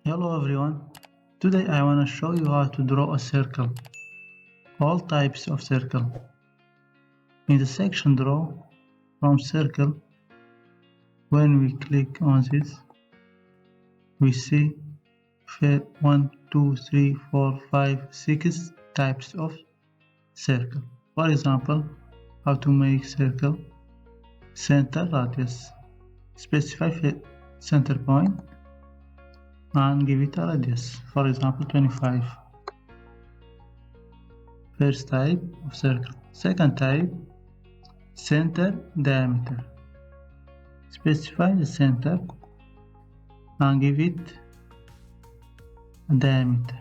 Hello everyone, today I want to show you how to draw a circle, all types of circle. In the section draw from circle, when we click on this, we see 1, 2, 3, 4, 5, 6 types of circle. For example, how to make circle, center radius, specify center point and give it a radius, for example 25. First type of circle. Second type, center diameter. Specify the center and give it a diameter,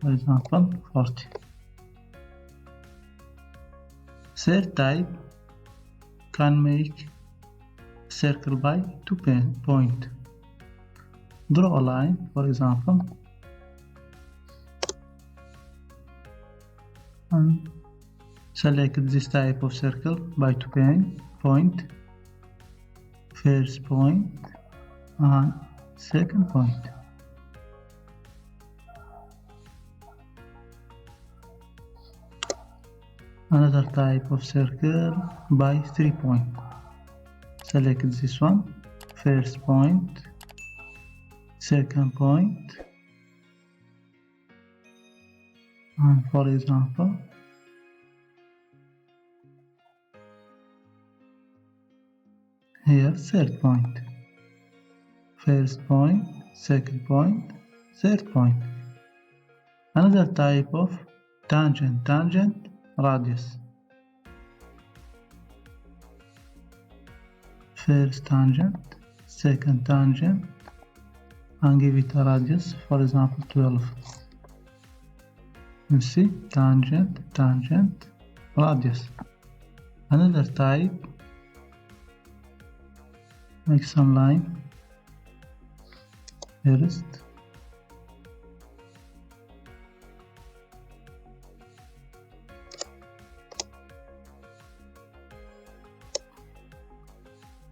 for example 40. Third type, can make circle by 2 points. Draw a line, for example, and select this type of circle by 2 points. First point and second point. Another type of circle by 3 points. Select this one, first point, second point, and for example, here third point. First point, second point, third point. Another type of tangent, radius. First tangent, second tangent, and give it a radius, for example 12. You see, tangent, radius. Another type, make some line. First,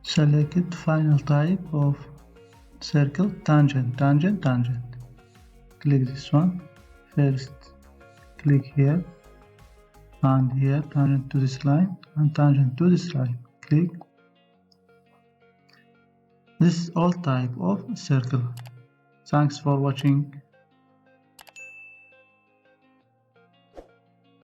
select final type of circle, tangent. Click this one. First, click here and here, tangent to this line and tangent to this line. Click. This is all type of circle. Thanks for watching.